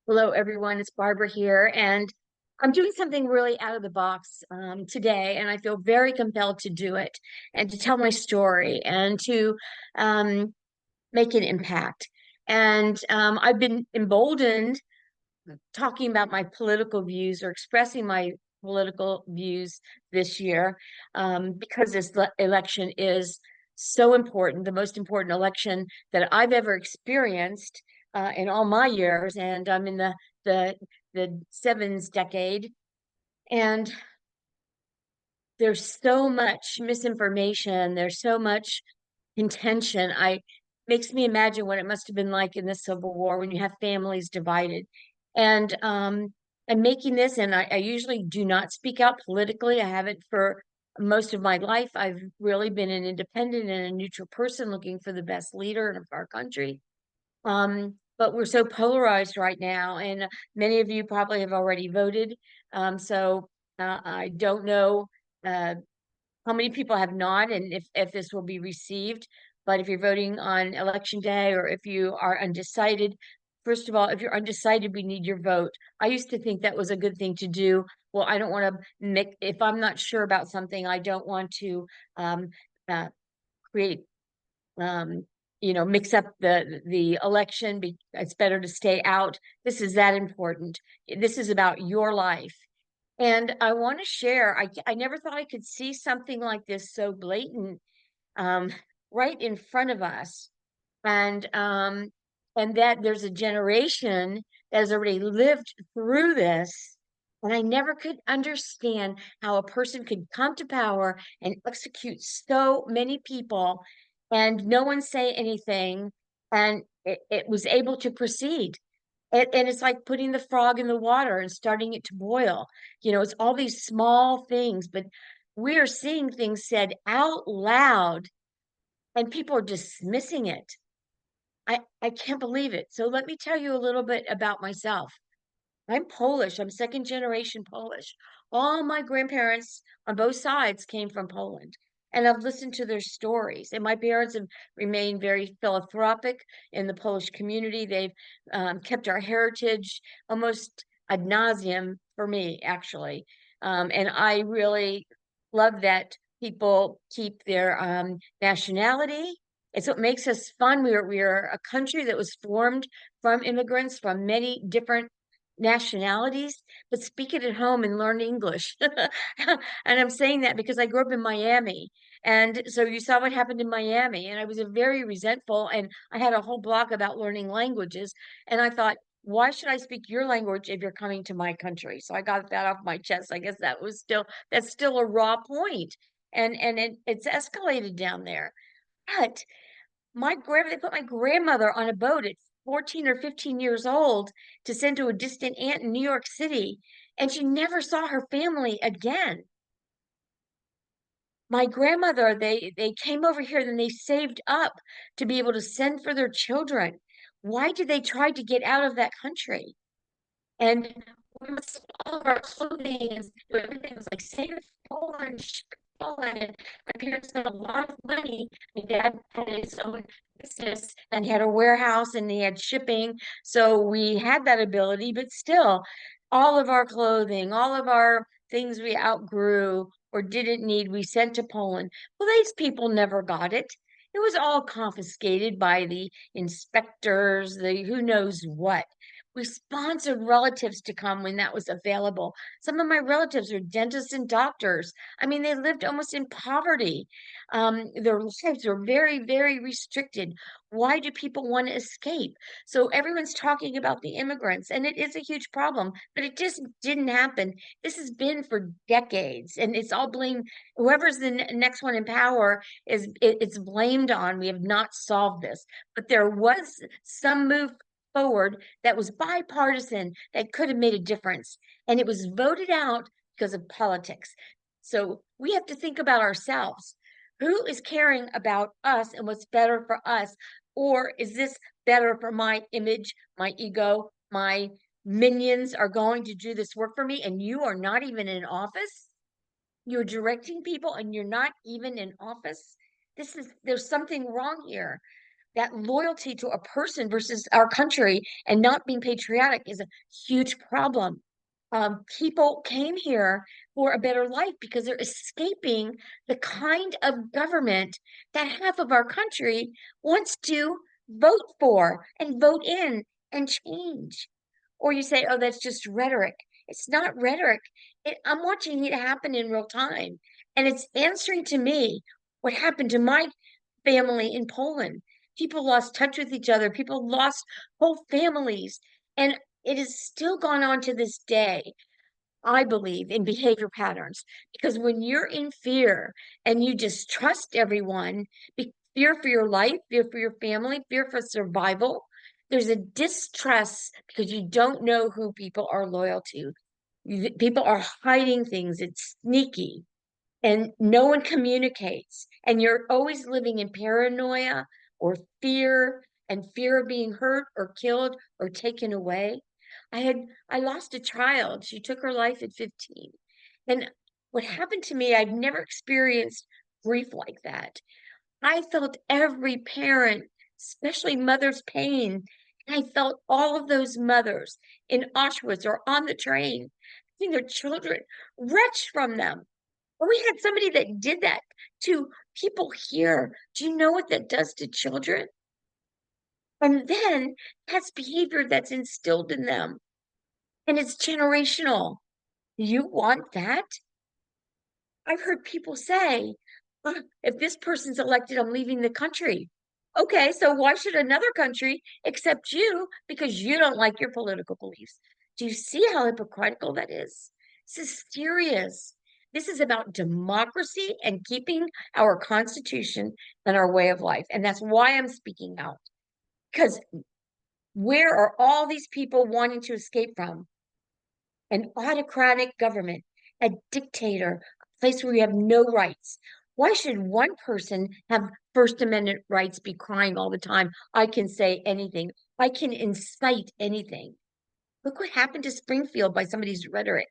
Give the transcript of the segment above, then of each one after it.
Hello, everyone. It's Barbara here, and I'm doing something really out of the box today, and I feel very compelled to do it and to tell my story and to um, make an impact. And I've been emboldened talking about my political views or expressing my political views this year because this election is so important, the most important election that I've ever experienced in all my years, and I'm in the the sevens decade, and there's so much misinformation, there's so much contention. I makes me imagine what it must have been like in the Civil War when you have families divided. And I'm making this, and I usually do not speak out politically. I haven't for most of my life. I've really been an independent and a neutral person looking for the best leader of our country. But we're so polarized right now, and many of you probably have already voted. So I don't know how many people have not, and if this will be received. But if you're voting on election day, or if you are undecided, first of all, if you're undecided, we need your vote. I used to think that was a good thing to do. Well, I don't want to make, if I'm not sure about something, I don't want to um, uh, create um, mix up the election. It's better to stay out. This is that important. This is about your life. And I want to share, I never thought I could see something like this so blatant um, right in front of us. And that there's a generation that has already lived through this. And I never could understand how a person could come to power and execute so many people and no one say anything. And it was able to proceed. And it's like putting the frog in the water and starting it to boil. It's all these small things, but we are seeing things said out loud and people are dismissing it. I can't believe it. So let me tell you a little bit about myself. I'm Polish. I'm second generation Polish. All my grandparents on both sides came from Poland. And I've listened to their stories. And my parents have remained very philanthropic in the Polish community. They've kept our heritage almost ad nauseum for me, actually. And I really love that people keep their nationality. It's what makes us fun. We are a country that was formed from immigrants from many different nationalities, but speak it at home and learn English. And I'm saying that because I grew up in Miami. And so you saw what happened in Miami. And I was a very resentful, and I had a whole blog about learning languages. And I thought, why should I speak your language if you're coming to my country? So I got that off my chest. I guess that's still a raw point. And it's escalated down there. But they put my grandmother on a boat at 14 or 15 years old to send to a distant aunt in New York City, and she never saw her family again. My grandmother, they came over here, then they saved up to be able to send for their children. Why did they try to get out of that country? And we must all of our clothing and everything was like save Poland, ship Poland. And my parents spent a lot of money. My dad had his own business and he had a warehouse and he had shipping. So we had that ability, but still, all of our clothing, all of our things we outgrew or didn't need, we sent to Poland. Well, these people never got it. It was all confiscated by the inspectors, the who knows what. We sponsored relatives to come when that was available. Some of my relatives are dentists and doctors. I mean, they lived almost in poverty. Their lives were very, very restricted. Why do people want to escape? So everyone's talking about the immigrants, and it is a huge problem, but it just didn't happen. This has been for decades, and it's all blamed. Whoever's the next one in power it's blamed on. We have not solved this, but there was some move forward that was bipartisan that could have made a difference. And it was voted out because of politics. So we have to think about ourselves. Who is caring about us and what's better for us? Or is this better for my image, my ego, my minions are going to do this work for me and you are not even in office? You're directing people and you're not even in office? There's something wrong here. that loyalty to a person versus our country and not being patriotic is a huge problem. People came here for a better life because they're escaping the kind of government that half of our country wants to vote for and vote in and change. Or you say, oh, that's just rhetoric. It's not rhetoric. I'm watching it happen in real time. And it's answering to me what happened to my family in Poland. People lost touch with each other, people lost whole families. And it has still gone on to this day. I believe in behavior patterns because when you're in fear and you distrust everyone, fear for your life, fear for your family, fear for survival, there's a distrust because you don't know who people are loyal to. People are hiding things, it's sneaky, and no one communicates. And you're always living in paranoia or fear and fear of being hurt or killed or taken away. I lost a child. She took her life at 15. And what happened to me, I've never experienced grief like that. I felt every parent, especially mother's pain. And I felt all of those mothers in Auschwitz or on the train, seeing their children wrenched from them. We had somebody that did that to people here. Do you know what that does to children? And then that's behavior that's instilled in them. And it's generational. You want that? I've heard people say, if this person's elected, I'm leaving the country. Okay, so why should another country accept you because you don't like your political beliefs? Do you see how hypocritical that is? This is serious. This is about democracy and keeping our Constitution and our way of life. And that's why I'm speaking out. Because where are all these people wanting to escape from? An autocratic government, a dictator, a place where you have no rights. Why should one person have First Amendment rights, be crying all the time? I can say anything. I can incite anything. Look what happened to Springfield by somebody's rhetoric.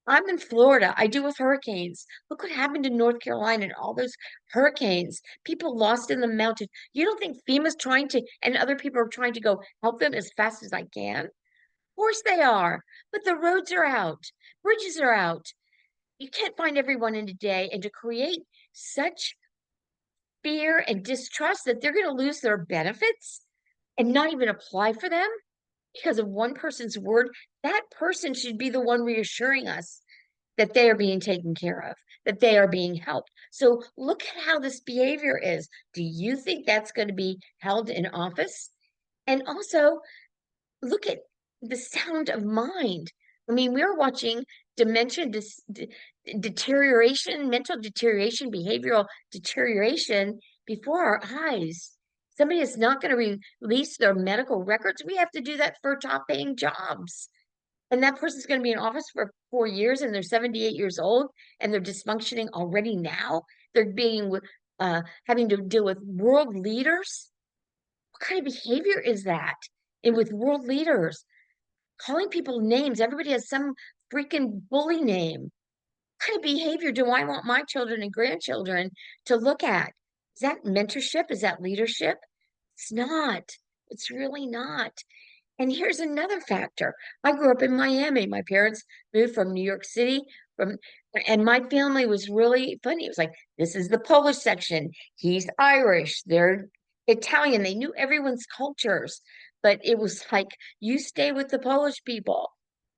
I'm in Florida. I deal with hurricanes. Look what happened in North Carolina and all those hurricanes. People lost in the mountains. You don't think FEMA's trying to, and other people are trying to go help them as fast as I can? Course they are, but the roads are out, bridges are out. You can't find everyone in a day, and to create such fear and distrust that they're going to lose their benefits and not even apply for them because of one person's word, that person should be the one reassuring us that they are being taken care of, that they are being helped. So look at how this behavior is. Do you think that's going to be held in office? And also, look at the sound of mind. I mean, we're watching dementia deterioration, mental deterioration, behavioral deterioration before our eyes. Somebody is not going to release their medical records. We have to do that for top paying jobs. And that person's going to be in office for 4 years and they're 78 years old and they're dysfunctioning already now. They're being having to deal with world leaders. What kind of behavior is that? And with world leaders, calling people names, everybody has some freaking bully name. What kind of behavior do I want my children and grandchildren to look at? Is that mentorship? Is that leadership? It's not. It's really not. And here's another factor. I grew up in Miami. My parents moved from New York City, from and my family was really funny. It was like, this is the Polish section. He's Irish. They're Italian. They knew everyone's cultures, but it was like, you stay with the Polish people.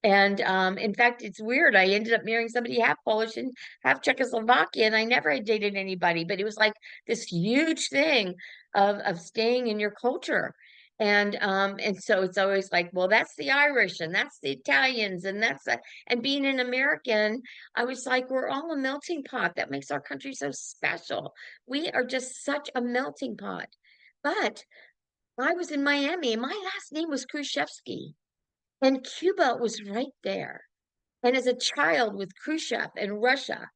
And in fact, it's weird. I ended up marrying somebody half Polish and half Czechoslovakian. I never had dated anybody, but it was like this huge thing of staying in your culture. And so it's always like, well, that's the Irish and that's the Italians and and being an American, I was like, we're all a melting pot. That makes our country so special. We are just such a melting pot. But I was in Miami and my last name was Khrushchevsky and Cuba was right there. And as a child with Khrushchev and Russia,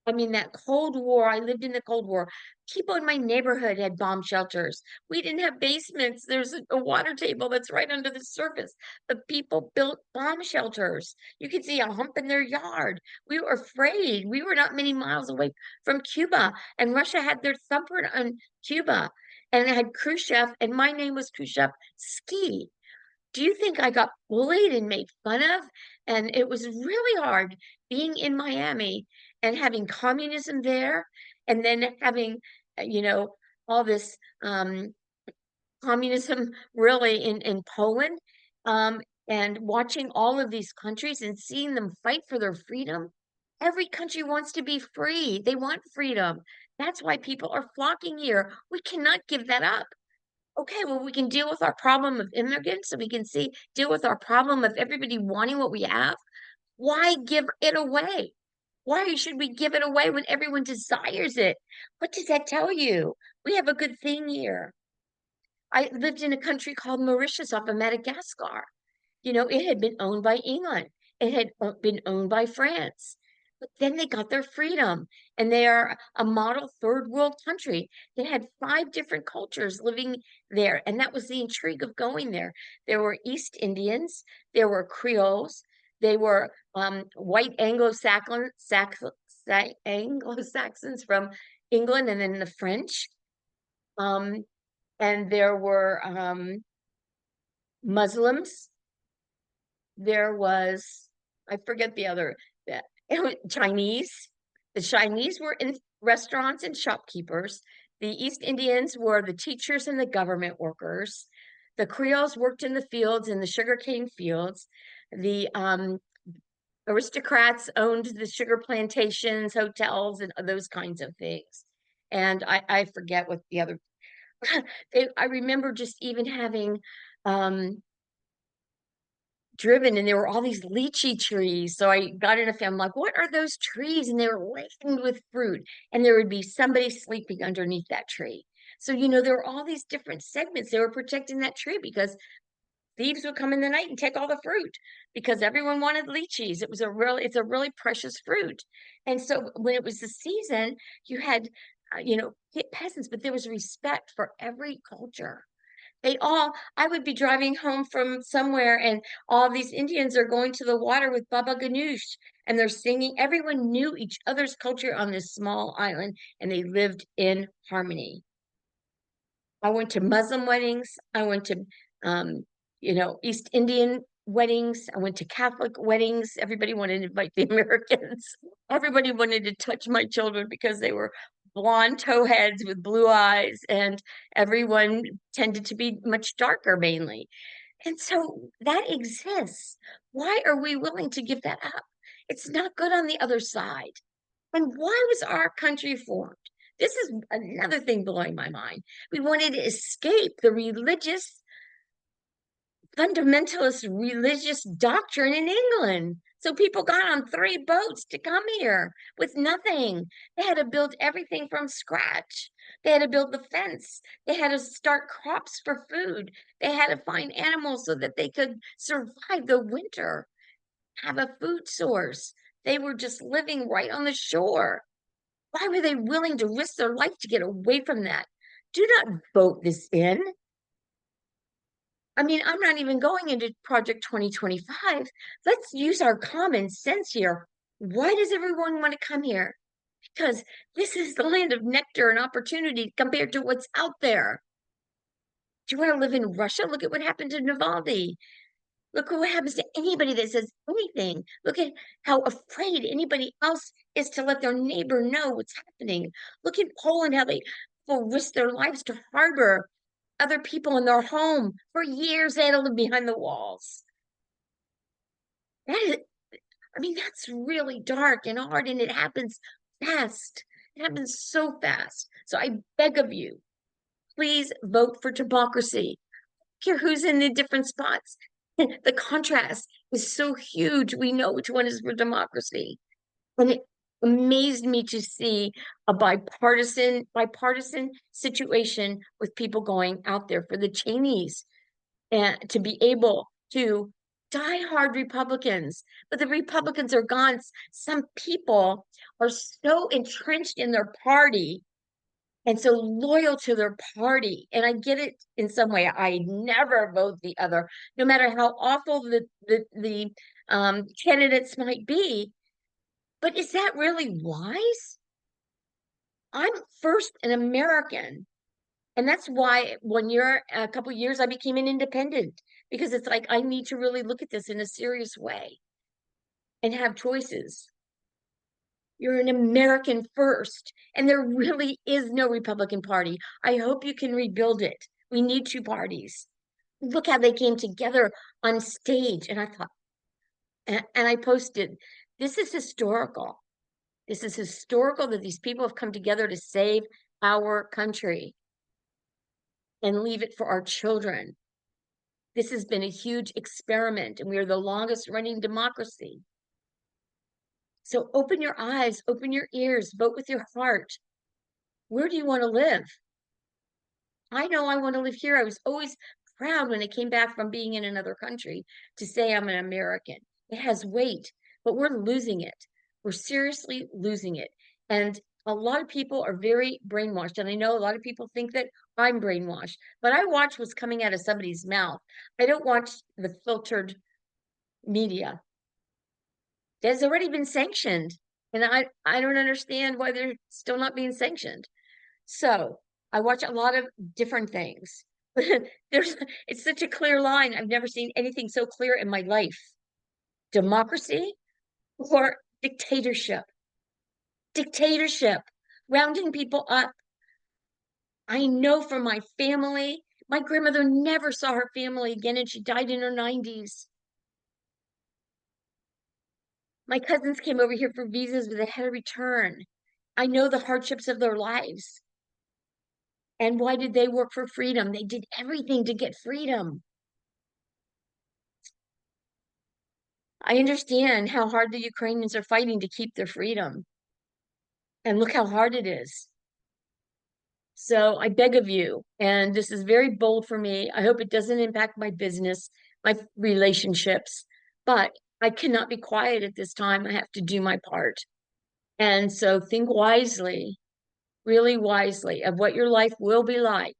I mean, that Cold War, I lived in the Cold War. People in my neighborhood had bomb shelters. We didn't have basements. There's a water table that's right under the surface. But people built bomb shelters. You could see a hump in their yard. We were afraid. We were not many miles away from Cuba, and Russia had their thumbprint on Cuba. and it had Khrushchev, and my name was Khrushchev Ski. Do you think I got bullied and made fun of? And it was really hard being in Miami and having communism there, and then having, all this communism really in Poland, um, and watching all of these countries and seeing them fight for their freedom. Every country wants to be free. They want freedom. That's why people are flocking here. We cannot give that up. Okay, well, we can deal with our problem of immigrants, so we can deal with our problem of everybody wanting what we have. Why give it away? Why should we give it away when everyone desires it? What does that tell you? We have a good thing here. I lived in a country called Mauritius off of Madagascar. It had been owned by England. It had been owned by France. But then they got their freedom, and they are a model third world country. They had 5 different cultures living there, and that was the intrigue of going there. There were East Indians, there were Creoles, they were white Anglo-Saxons from England, and then the French. And there were Muslims. There was, I forget the other, Chinese. The Chinese were in restaurants and shopkeepers. The East Indians were the teachers and the government workers. The Creoles worked in the fields, in the sugarcane fields. The aristocrats owned the sugar plantations, hotels, and those kinds of things. And I forget what the other I remember just even having driven, and there were all these lychee trees. So I got in a family, I'm like, what are those trees? And they were laden with fruit, and there would be somebody sleeping underneath that tree. So, there were all these different segments. They were protecting that tree because thieves would come in the night and take all the fruit because everyone wanted lychees. It's a really precious fruit. And so when it was the season, you had, peasants, but there was respect for every culture. I would be driving home from somewhere, and all these Indians are going to the water with Baba Ganoush, and they're singing. Everyone knew each other's culture on this small island, and they lived in harmony. I went to Muslim weddings. I went to, East Indian weddings. I went to Catholic weddings. Everybody wanted to invite the Americans. Everybody wanted to touch my children because they were blonde towheads with blue eyes, and everyone tended to be much darker mainly. And so that exists. Why are we willing to give that up? It's not good on the other side. And why was our country formed? This is another thing blowing my mind. We wanted to escape the fundamentalist religious doctrine in England. So people got on 3 boats to come here with nothing. They had to build everything from scratch. They had to build the fence. They had to start crops for food. They had to find animals so that they could survive the winter, have a food source. They were just living right on the shore. Why were they willing to risk their life to get away from that? Do not vote this in. I mean, I'm not even going into Project 2025. Let's use our common sense here. Why does everyone want to come here? Because this is the land of nectar and opportunity compared to what's out there. Do you want to live in Russia? Look at what happened to Navalny. Look at what happens to anybody that says anything. Look at how afraid anybody else is to let their neighbor know what's happening. Look at Poland, how they will risk their lives to harbor other people in their home. For years, they had to live behind the walls. That's really dark and hard, and it happens fast. It happens so fast. So I beg of you, please vote for democracy. Care who's in the different spots. The contrast is so huge. We know which one is for democracy. And it amazed me to see a bipartisan situation with people going out there for the Cheneys, and to be able to die-hard Republicans. But the Republicans are gone. Some people are so entrenched in their party and so loyal to their party. And I get it in some way. I never vote the other, no matter how awful the candidates might be. But is that really wise? I'm first an American. And that's why a couple years, I became an independent, because it's like, I need to really look at this in a serious way and have choices. You're an American first, and there really is no Republican Party. I hope you can rebuild it. We need two parties. Look how they came together on stage. And I thought, and I posted, this is historical. This is historical that these people have come together to save our country and leave it for our children. This has been a huge experiment, and we are the longest running democracy. So open your eyes, open your ears, vote with your heart. Where do you want to live? I know I want to live here. I was always proud when I came back from being in another country to say I'm an American. It has weight, but we're losing it. We're seriously losing it. And a lot of people are very brainwashed. And I know a lot of people think that I'm brainwashed, but I watch what's coming out of somebody's mouth. I don't watch the filtered media. That's already been sanctioned. And I don't understand why they're still not being sanctioned. So I watch a lot of different things. It's such a clear line. I've never seen anything so clear in my life. Democracy or dictatorship. Dictatorship, rounding people up. I know from my family, my grandmother never saw her family again, and she died in her 90s. My cousins came over here for visas, but they had to return. I know the hardships of their lives. And why did they work for freedom? They did everything to get freedom. I understand how hard the Ukrainians are fighting to keep their freedom. And look how hard it is. So I beg of you, and this is very bold for me. I hope it doesn't impact my business, my relationships, but I cannot be quiet at this time. I have to do my part. And so think wisely, really wisely, of what your life will be like.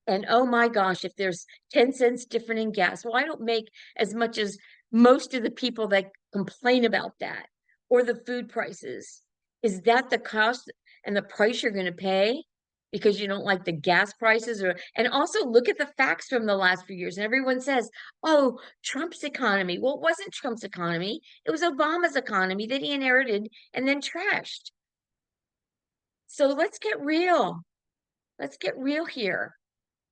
And oh my gosh, if there's 10 cents different in gas, well, I don't make as much as most of the people that complain about that, or the food prices. Is that the cost and the price you're going to pay because you don't like the gas prices? And also look at the facts from the last few years. And everyone says, oh, Trump's economy. Well, it wasn't Trump's economy. It was Obama's economy that he inherited and then trashed. So let's get real. Let's get real here.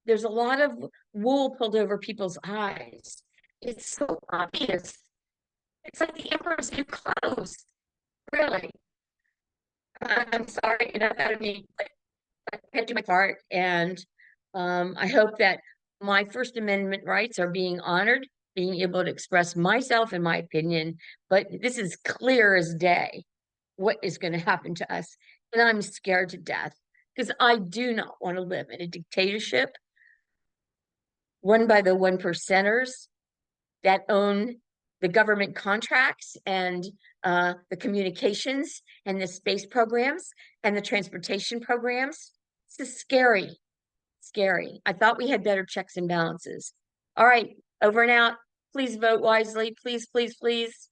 There's a lot of wool pulled over people's eyes. It's so obvious. It's like the emperor's new clothes. Really. I'm sorry, enough out of me. I can't do my part. And I hope that my First Amendment rights are being honored, being able to express myself and my opinion. But this is clear as day what is going to happen to us. And I'm scared to death because I do not want to live in a dictatorship run by the one percenters that own the government contracts and the communications and the space programs and the transportation programs. This is scary, scary. I thought we had better checks and balances. All right, over and out. Please vote wisely. Please, please, please.